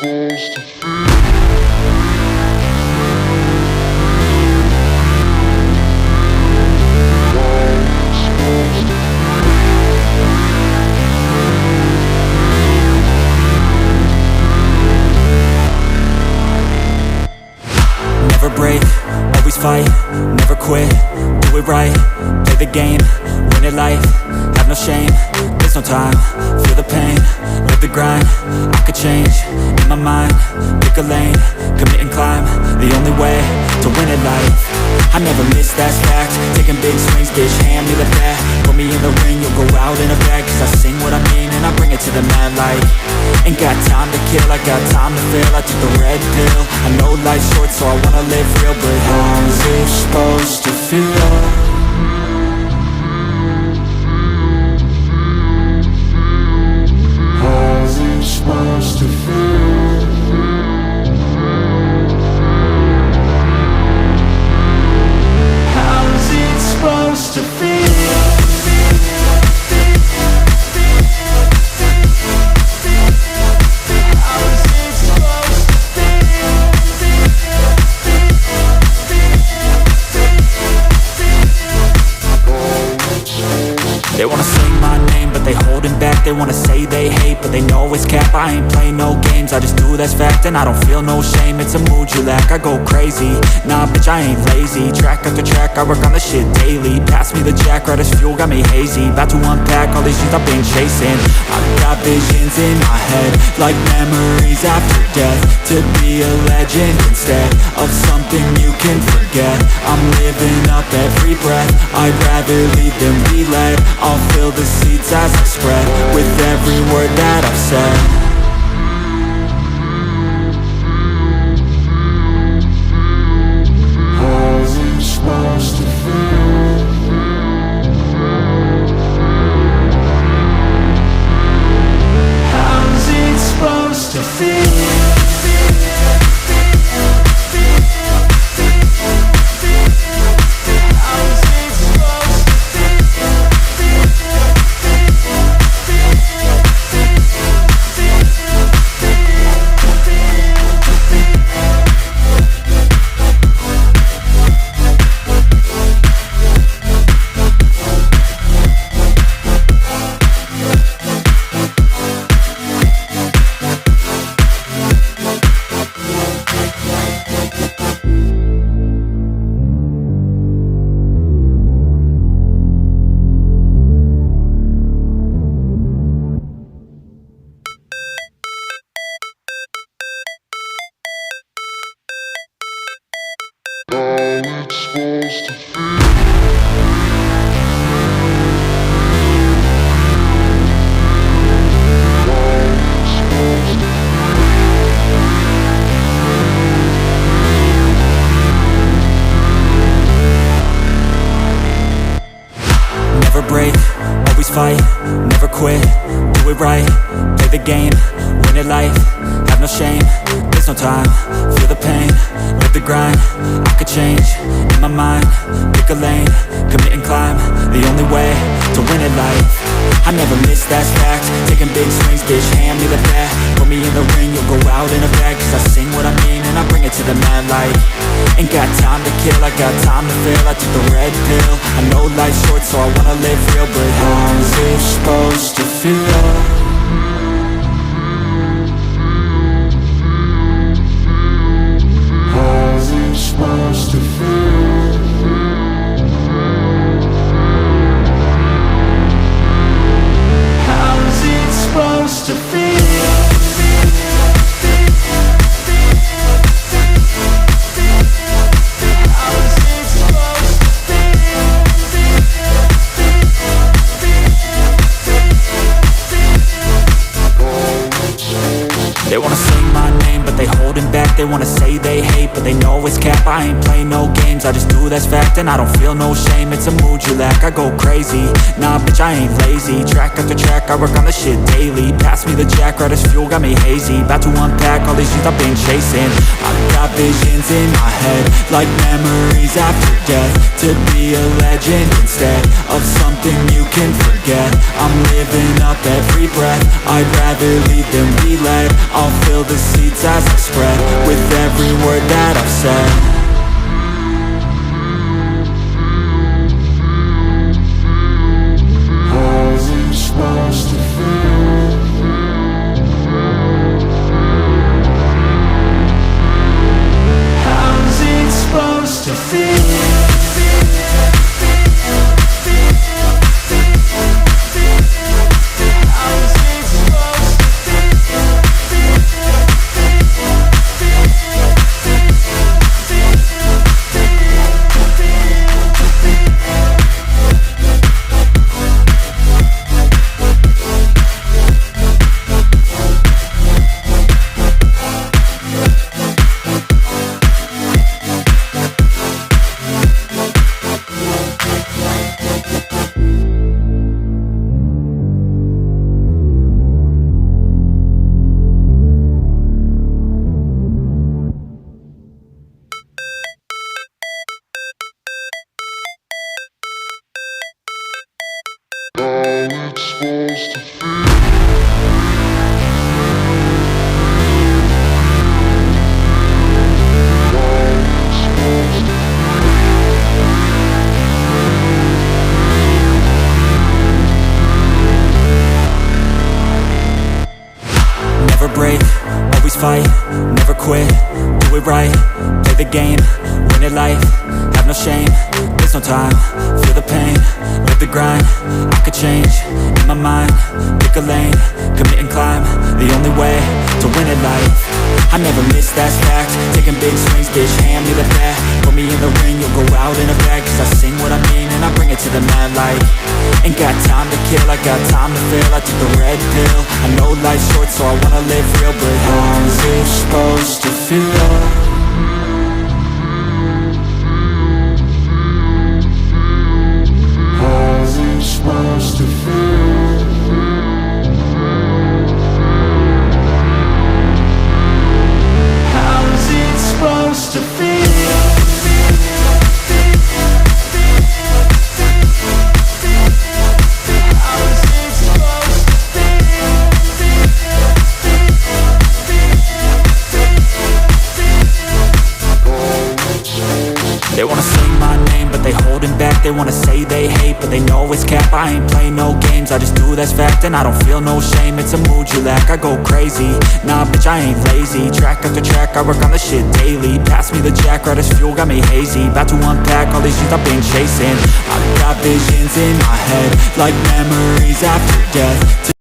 supposed to feel? Never break, always fight, never quit, do it right, play the game, win it life, have no shame, there's no time, feel the pain, live the grind, I could change, in my mind, pick a lane, commit and climb, the only way to win it life. I never miss, that's fact, taking big swings, bitch, hand me the bat, put me in the ring, you'll go out in a bag, cause I sing what I mean and I bring it to the mad light. Ain't got time to kill, I got time to feel, I took the red pill, I know life's short so I wanna live real, but how's it supposed to feel? How's it supposed to feel? How's it supposed to feel? They wanna say my name, but they holding back. They wanna say they hate, but they know it's cap. I ain't play no games, I just do that's fact. And I don't feel no shame, it's a mood you lack. I go crazy, nah bitch I ain't lazy. Track after track, I work on this shit daily. Pass me the jack, right as fuel, got me hazy. About to unpack all these things I've been chasing. I've got visions in my head, like memories after death. To be a legend instead of something you can forget. I'm living up every breath, I'd rather lead than be led. I'll fill the seats as I spread with every word that I've said. How's it supposed to feel? How's it supposed to feel? Never break, always fight, never quit, do it right, play the game, win it life, have no shame, there's no time, feel the pain, live the grind, I could change, in my mind, pick a lane, commit and climb, the only way to win it life. I never miss, that's fact, taking big swings, bitch, hand me the bat, put me in the ring, you'll go out in a bag, cause I sing what I mean and I bring it to the mad light. Ain't got time to kill, I got time to feel, I took the red pill, I know life's short so I wanna live real, but how's it supposed to feel? How's it supposed to feel? How's it supposed to feel? They wanna say my name, but they holding back. They wanna say they hate, but they know it's cap. I ain't play no games, I just do that's fact. And I don't feel no shame, it's a mood you lack. I go crazy, nah bitch I ain't lazy. Track after track, I work on the shit daily. Pass me the jack, right as fuel, got me hazy. About to unpack all these things I've been chasing. I've got visions in my head, like memories after death. To be a legend instead of something you can forget. I'm living up every breath, I'd rather lead than be led. I'll fill the seats as I spread, with every word that I've said. Never break, always fight, never quit, do it right, play the game, win it life, have no shame, there's no time, feel the pain, live the grind, I could change, in my mind, pick a lane, commit and climb, the only way to win it life. I never miss, that's fact, taking big swings, bitch, hand me the bat, put me in the ring, you'll go out in a bag, cause I sing what I mean and I bring it to the mad light. Ain't got time to kill, I got time to feel, I took the red pill, I know life's short so I wanna live real, but how's it supposed to feel? How's it supposed to feel? How's it supposed to feel? They wanna say my name, but they holding back. They wanna say they hate, but they know it's cap. I ain't play no games, I just do that's fact. And I don't feel no shame, it's a mood you lack. I go crazy, nah bitch I ain't lazy. Track after track, I work on the shit daily. Pass me the jack, right as fuel, got me hazy. About to unpack all these things I've been chasing. I've got visions in my head, like memories after death. To